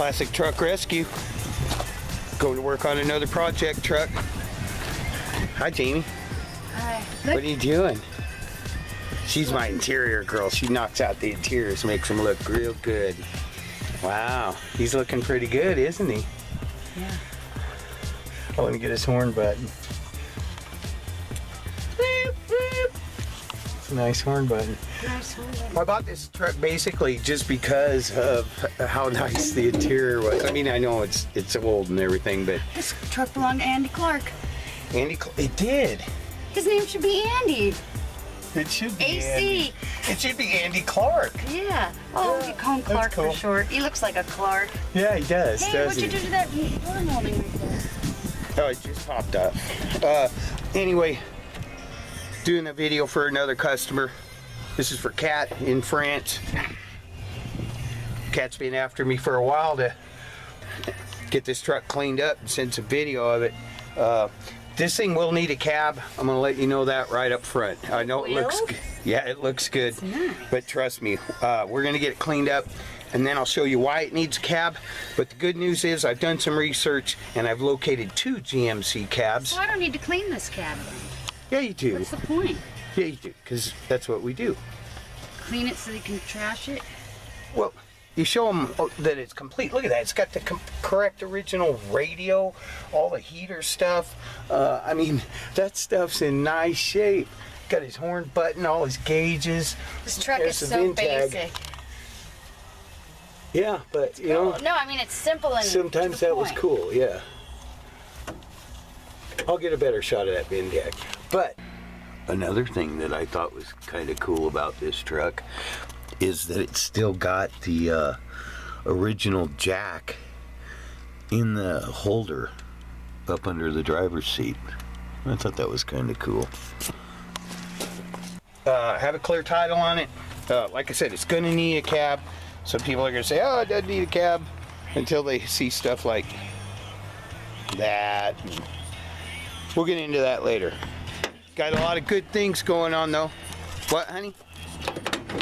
Classic Truck Rescue. Going to work on another project truck. Hi, Jamie. Hi. What are you doing? She's my interior girl. She knocks out the interiors, makes them look real good. Wow, he's looking pretty good, isn't he? Yeah. I want to get his horn button. Boop, boop. It's a nice horn button. Nice one. I bought this truck basically just because of how nice the interior was. I mean, I know it's old and everything, but This truck belonged to Andy Clark. it did. His name should be Andy. It should be AC. Andy. It should be Andy Clark. Yeah. Oh, Yeah, you call him that's Clark cool. for short. He looks like a Clark. Yeah, he does. Hey, does what'd you he? do to that horn holding right there? Oh, it just popped up. Anyway, doing a video for another customer. This is for Kat in France. Kat's been after me for a while to get this truck cleaned up and send some video of it. This thing will need a cab. I'm gonna let you know that right up front. I know it looks good. Yeah, it looks good. It's nice. But trust me, we're gonna get it cleaned up and then I'll show you why it needs a cab. But the good news is I've done some research and I've located 2 GMC cabs. So I don't need to clean this cab then. Yeah, you do. What's the point? Yeah, you do, because that's what we do. Clean it so they can trash it? Well, you show them that it's complete. Look at that. It's got the correct original radio, all the heater stuff. I mean, that stuff's in nice shape. Got his horn button, all his gauges. This truck There's is the so VIN tag. basic. Yeah, but you know, No, I mean it's simple and sometimes to the that was point. cool. Yeah. I'll get a better shot of that VIN tag. But another thing that I thought was kind of cool about this truck is that it's still got the original jack in the holder up under the driver's seat. I thought that was kind of cool. Have a clear title on it. Like I said, it's going to need a cab. Some people are going to say, oh, it doesn't need a cab, until they see stuff like that. We'll get into that later. Got a lot of good things going on though. What, honey?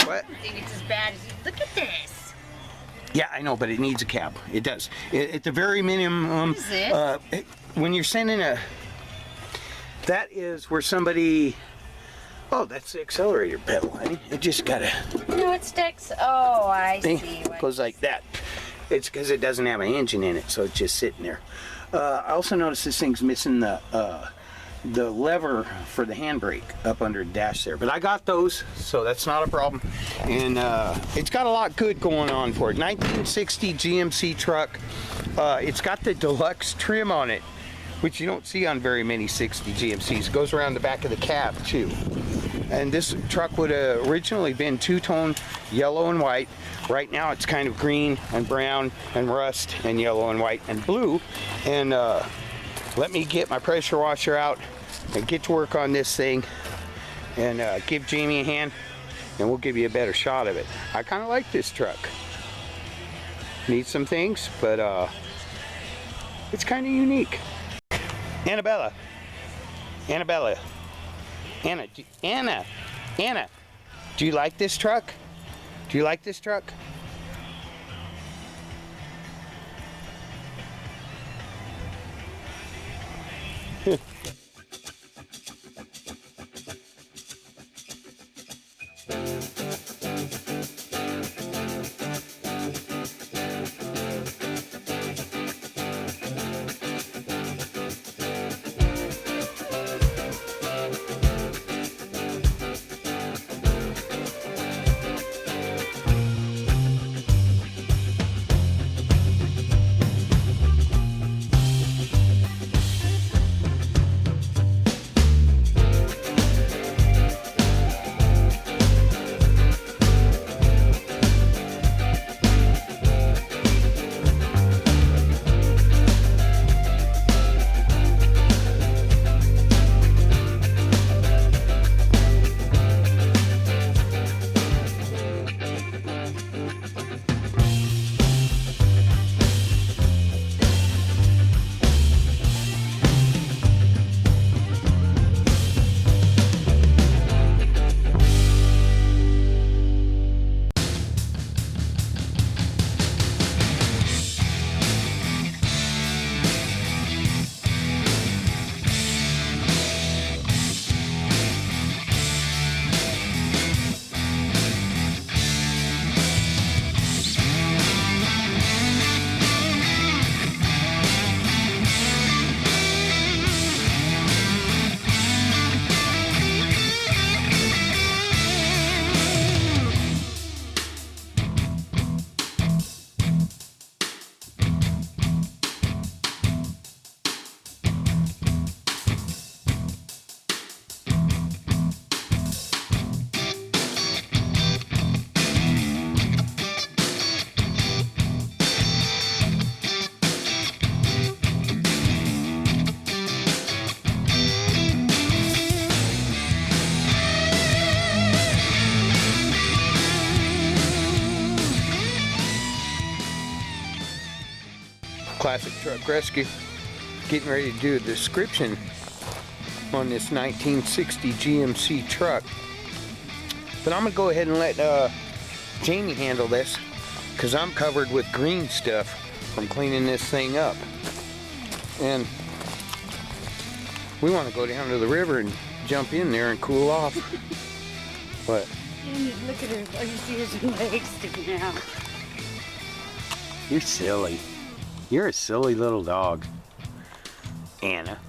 What? I think it's as bad as you. Look at this. Yeah, I know, but it needs a cab. It does. At the very minimum. What is this? When you're sending a, that is where somebody. Oh, that's the accelerator pedal, honey. It just gotta. No, it sticks. Oh, I see. Goes like that. It's because it doesn't have an engine in it, so it's just sitting there. I also noticed this thing's missing the lever for the handbrake up under the dash there, but I got those, so that's not a problem. And it's got a lot good going on for it. 1960 GMC truck. It's got the deluxe trim on it, which you don't see on very many 60 GMCs. It goes around the back of the cab too. And this truck would have originally been two-tone yellow and white. Right now it's kind of green and brown and rust and yellow and white and blue. And let me get my pressure washer out and get to work on this thing and give Jamie a hand, and we'll give you a better shot of it. I kind of like this truck. Needs some things, but it's kind of unique. Annabella, Anna, do you like this truck? Do you like this truck? Classic Truck Rescue. Getting ready to do a description on this 1960 GMC truck. But I'm going to go ahead and let Jamie handle this, because I'm covered with green stuff from cleaning this thing up. And we want to go down to the river and jump in there and cool off. What? Look at her. All you see is her legs sticking out. You're silly. You're a silly little dog, Anna.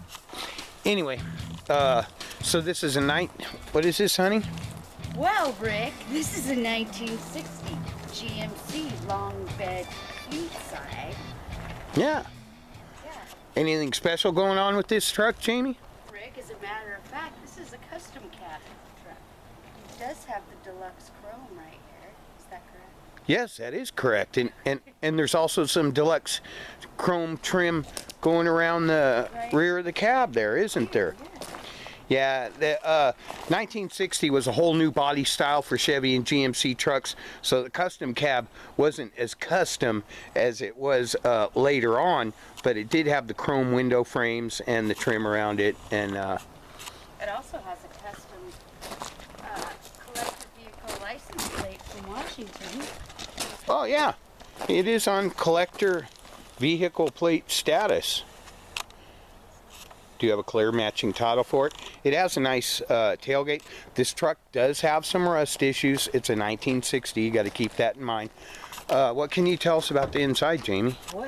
Anyway, so this is a what is this, honey? Well, Rick, this is a 1960 GMC Longbed Fleetside. Yeah. Yeah. Anything special going on with this truck, Jamie? Rick, as a matter of fact, this is a custom cab truck. It does have the deluxe chrome right here. Is that correct? Yes, that is correct. And there's also some deluxe chrome trim going around the rear of the cab there, isn't there? Yeah, the 1960 was a whole new body style for Chevy and GMC trucks, so the custom cab wasn't as custom as it was later on, but it did have the chrome window frames and the trim around it. And it also has a custom collector vehicle license plate from Washington. oh yeah, it is on collector vehicle plate status. Do you have a clear matching title for it? It has a nice tailgate. This truck does have some rust issues. It's a 1960. You got to keep that in mind. What can you tell us about the inside, Jamie? Well,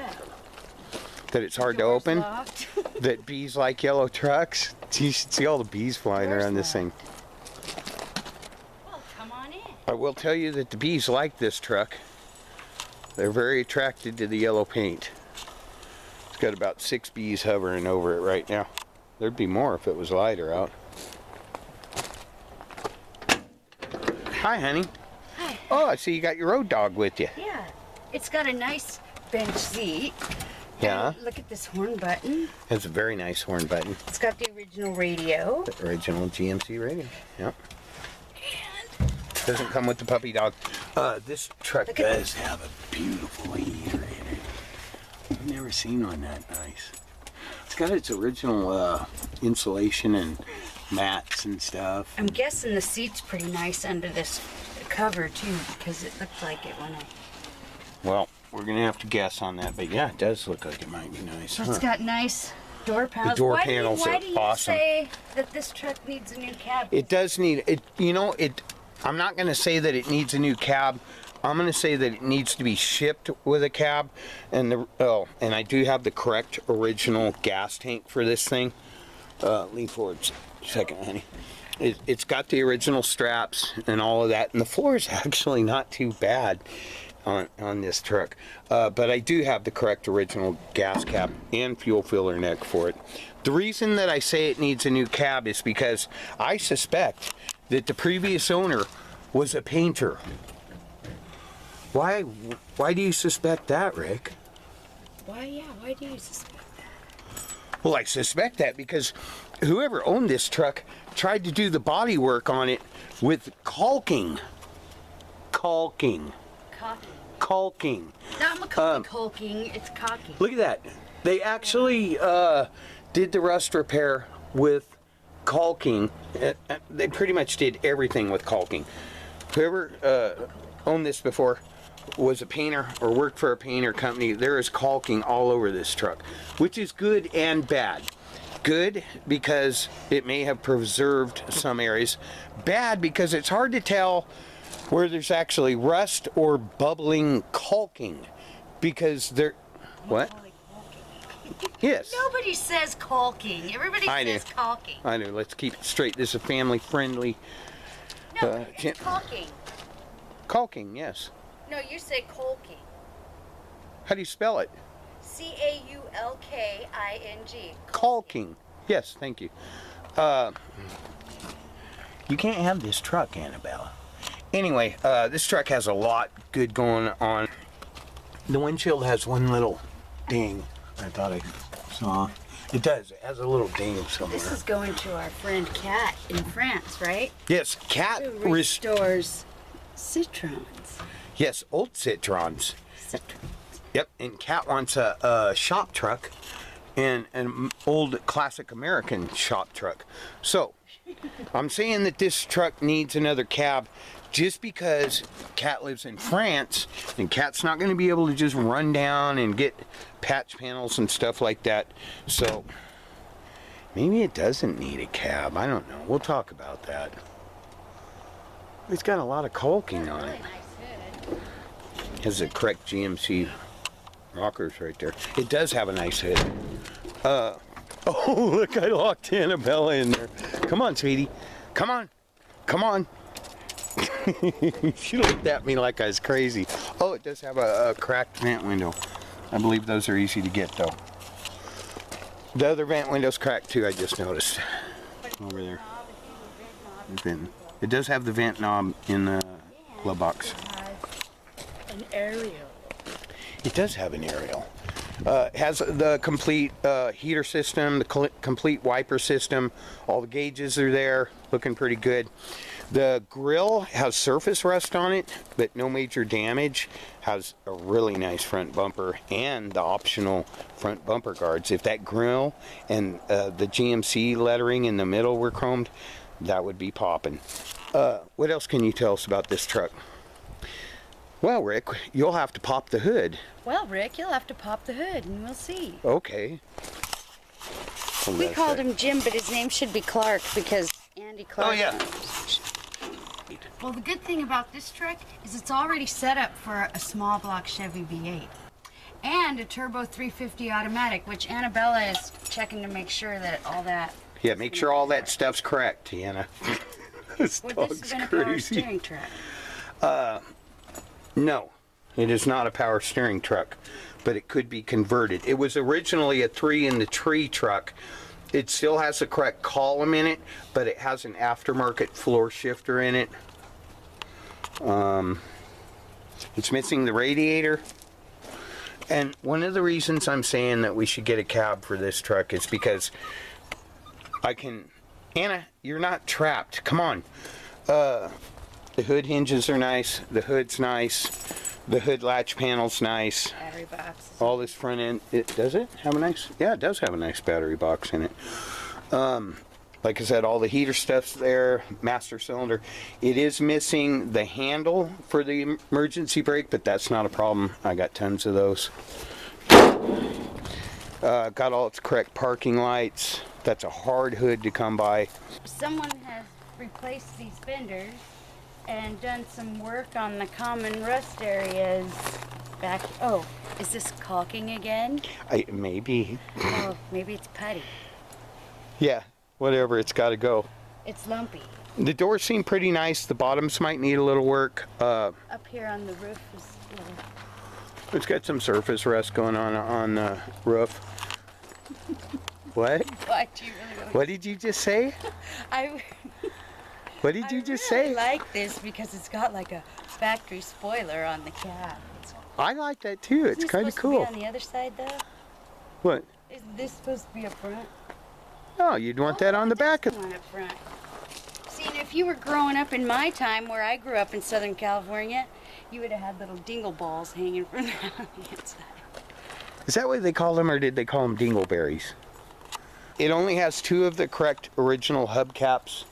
that it's hard to doors open? locked. That bees like yellow trucks? You should see all the bees flying Doors around this thing. Well, come on in. I will tell you that the bees like this truck. They're very attracted to the yellow paint. It's got about 6 bees hovering over it right now. There'd be more if it was lighter out. Hi, honey. Hi. Oh, I see you got your road dog with you. Yeah, it's got a nice bench seat. Yeah. And look at this horn button. It's a very nice horn button. It's got the original radio. The original GMC radio. Yep. And Doesn't come with the puppy dog. This truck Look at does have a beautiful heater in it. I've never seen one that nice. It's got its original insulation and mats and stuff. I'm guessing the seat's pretty nice under this cover too, because it looked like it when I... Well, we're gonna have to guess on that, but yeah, it does look like it might be nice. So it's got nice door panels. door why panels why are do you awesome. say that this truck needs a new cab? It does need it. You know, I'm not gonna say that it needs a new cab. I'm gonna say that it needs to be shipped with a cab, and and I do have the correct original gas tank for this thing. Lean forward a second, honey. It's got the original straps and all of that, and the floor is actually not too bad on this truck. But I do have the correct original gas cap and fuel filler neck for it. The reason that I say it needs a new cab is because I suspect that the previous owner was a painter. Why do you suspect that, Rick? Why do you suspect that? Well, I suspect that because whoever owned this truck tried to do the body work on it with caulking. Caulking. Caulking. Not Macaulay Culkin, it's caulking. Look at that. They actually did the rust repair with caulking. They pretty much did everything with caulking. Whoever owned this before was a painter or worked for a painter company. There is caulking all over this truck, which is good and bad. Good because it may have preserved some areas. Bad because it's hard to tell where there's actually rust or bubbling caulking, because there... What? Yes. Nobody says caulking. Everybody says caulking. I know. Let's keep it straight. This is a family-friendly... No, it's caulking. Caulking, yes. No, you say caulking. How do you spell it? C-A-U-L-K-I-N-G. Caulking. Yes, thank you. You can't have this truck, Annabella. Anyway, this truck has a lot good going on. The windshield has one little ding. I thought I saw. It does. It has a little ding somewhere. This is going to our friend Kat in France, right? Yes, Kat Who restores Citroens. Yes, old Citroens. Yep, and Kat wants a shop truck and an old classic American shop truck. So, I'm saying that this truck needs another cab just because Kat lives in France and Kat's not going to be able to just run down and get patch panels and stuff like that. So, maybe it doesn't need a cab. I don't know. We'll talk about that. It's got a lot of caulking on it. Has the correct GMC rockers right there. It does have a nice hood. Oh, look, I locked Annabella in there. Come on, sweetie. Come on. Come on. She looked at me like I was crazy. Oh, it does have a cracked vent window. I believe those are easy to get, though. The other vent window's cracked, too, I just noticed. Over there. It does have the vent knob in the glove box. An aerial. It does have an aerial. It has the complete heater system, the complete wiper system. All the gauges are there, looking pretty good. The grill has surface rust on it, but no major damage. Has a really nice front bumper and the optional front bumper guards. If that grill and the GMC lettering in the middle were chromed, that would be popping. What else can you tell us about this truck? Well, Rick, you'll have to pop the hood. Well, Rick, you'll have to pop the hood and we'll see. Okay. We called him Jim, but his name should be Clark because Andy Clark. Oh, yeah. Well, the good thing about this truck is it's already set up for a small block Chevy V8 and a turbo 350 automatic, which Annabella is checking to make sure that all that. Yeah, make sure all that stuff's correct, Tiana. This Would dog's this have been a crazy. power steering truck? No, it is not a power steering truck, but it could be converted. It was originally a 3 in the tree truck. It still has the correct column in it, but it has an aftermarket floor shifter in it. It's missing the radiator. And one of the reasons I'm saying that we should get a cab for this truck is because I can... Anna, you're not trapped. Come on. The hood hinges are nice. The hood's nice. The hood latch panel's nice. Battery box. All this front end, does it have a nice? Yeah, it does have a nice battery box in it. Like I said, all the heater stuff's there. Master cylinder. It is missing the handle for the emergency brake, but that's not a problem. I got tons of those. Got all its correct parking lights. That's a hard hood to come by. Someone has replaced these fenders and done some work on the common rust areas back. Oh, is this caulking again? Maybe. Oh, maybe it's putty. Yeah, whatever, it's got to go. It's lumpy. The doors seem pretty nice. The bottoms might need a little work. Up here on the roof is little. It's got some surface rust going on the roof. What? What do you really want? What did you just say? What did you just say? I like this because it's got like a factory spoiler on the cab. I like that too. It's kind of cool. Isn't this supposed to be on the other side though? What? Isn't this supposed to be up front? No, you'd want that on the back of. One up front. See, and if you were growing up in my time, where I grew up in Southern California, you would have had little dingle balls hanging from the inside. Is that what they call them, or did they call them dingleberries? It only has 2 of the correct original hubcaps,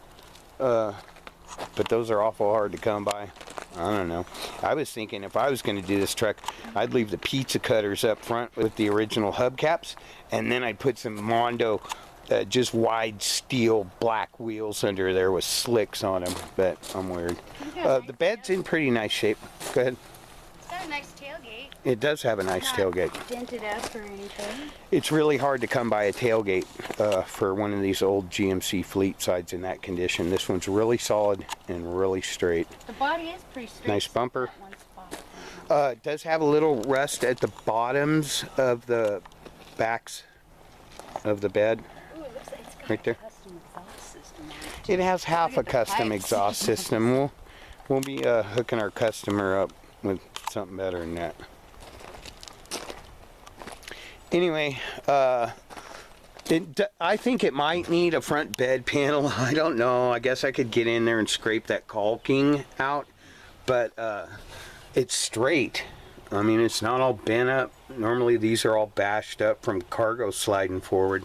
but those are awful hard to come by. I don't know. I was thinking if I was going to do this truck, I'd leave the pizza cutters up front with the original hubcaps, and then I'd put some Mondo, just wide steel black wheels under there with slicks on them, but I'm weird. The bed's in pretty nice shape. Go ahead. It's got a nice tailgate. It does have a nice tailgate. Dented up or anything. It's really hard to come by a tailgate for one of these old GMC Fleetsides in that condition. This one's really solid and really straight. The body is pretty straight. Nice bumper. One spot. It does have a little rust at the bottoms of the backs of the bed. Ooh, it looks like it's got Right there. a custom exhaust system on it, too. It has half a Look at the custom pipes. exhaust system. We'll be hooking our customer up with something better than that. Anyway, I think it might need a front bed panel. I don't know. I guess I could get in there and scrape that caulking out, but it's straight. I mean, it's not all bent up. Normally these are all bashed up from cargo sliding forward.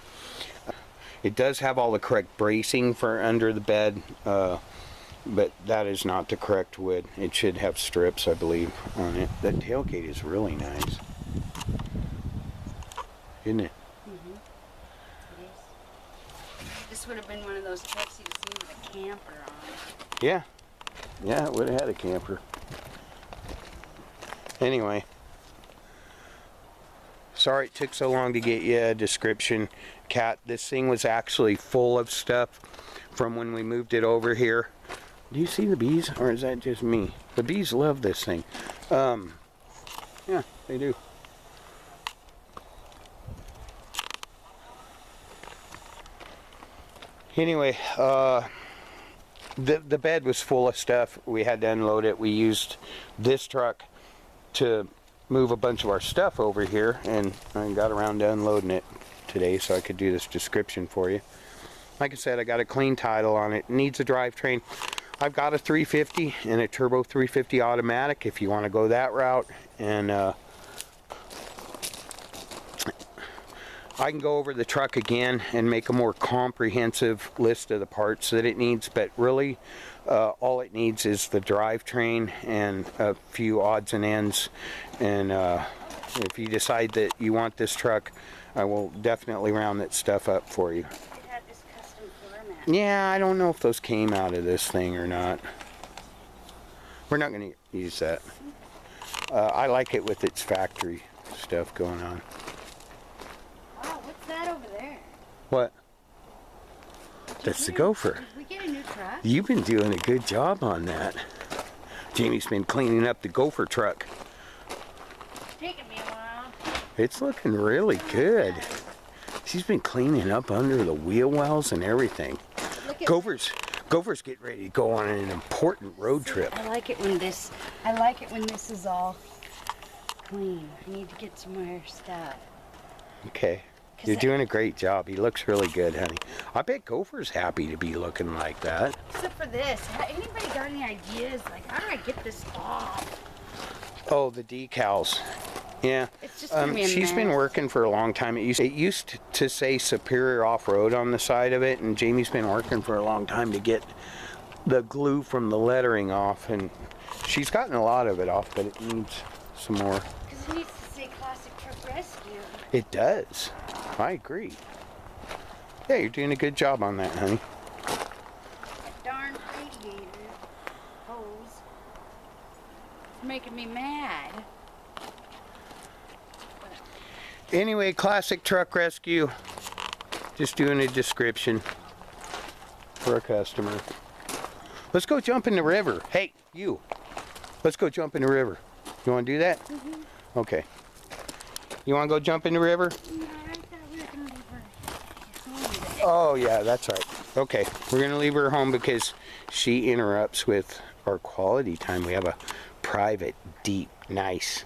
It does have all the correct bracing for under the bed, but that is not the correct wood. It should have strips, I believe, on it. That tailgate is really nice, isn't it? Mm-hmm. It is. This would have been one of those trucks you'd seen with a camper on it. Yeah. Yeah, it would have had a camper. Anyway. Sorry it took so long to get you a description, Kat. This thing was actually full of stuff from when we moved it over here. Do you see the bees, or is that just me? The bees love this thing. Yeah, they do. Anyway, the bed was full of stuff. We had to unload it. We used this truck to move a bunch of our stuff over here, and I got around to unloading it today so I could do this description for you. Like I said, I got a clean title on it. It needs a drivetrain. I've got a 350 and a turbo 350 automatic if you want to go that route, and I can go over the truck again and make a more comprehensive list of the parts that it needs, but really all it needs is the drivetrain and a few odds and ends. And if you decide that you want this truck, I will definitely round that stuff up for you. It had this custom floor mat. Yeah, I don't know if those came out of this thing or not. We're not going to use that. I like it with its factory stuff going on. Oh, what's that over there? What? That's the Gopher. Did we get a new truck? You've been doing a good job on that. Jamie's been cleaning up the Gopher truck. It's taken me a while. It's looking really good. She's been cleaning up under the wheel wells and everything. Look at Gopher's getting ready to go on an important road trip. I like it when this is all clean. I need to get some more stuff. Okay. You're doing a great job. He looks really good, honey. I bet Gopher's happy to be looking like that. Except for this. Anybody got any ideas? Like, how do I get this off? Oh, the decals. Yeah. It's just gonna be a she's been mess. working for a long time. It used to say Superior Off-Road on the side of it, and Jamie's been working for a long time to get the glue from the lettering off, and she's gotten a lot of it off, but it needs some more. Because it needs to say Classic Truck Rescue. It does. I agree. Yeah, you're doing a good job on that, honey. That darn radiator hose. It's making me mad. Anyway, Classic Truck Rescue. Just doing a description for a customer. Let's go jump in the river. Hey, you. Let's go jump in the river. You want to do that? Mm-hmm. Okay. You want to go jump in the river? No, I thought we were going to leave her. Oh, yeah, that's right. Okay, we're going to leave her home because she interrupts with our quality time. We have a private, deep, nice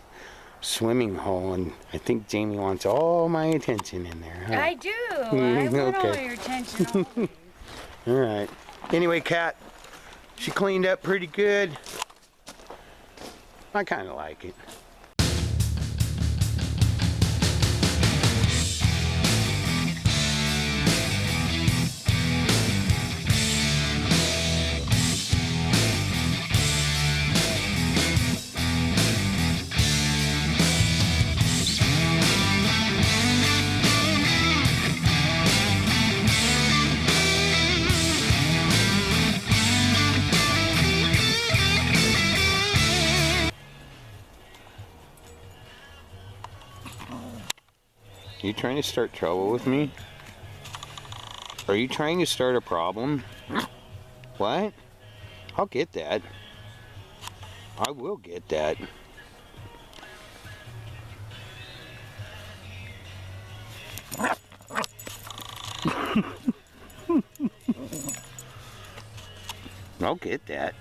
swimming hole, and I think Jamie wants all my attention in there. Huh? I do. I want all Okay. your attention. Always. All right. Anyway, Kat, she cleaned up pretty good. I kind of like it. You trying to start trouble with me? Are you trying to start a problem? What? I'll get that. I will get that. I'll get that.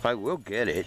I will get it.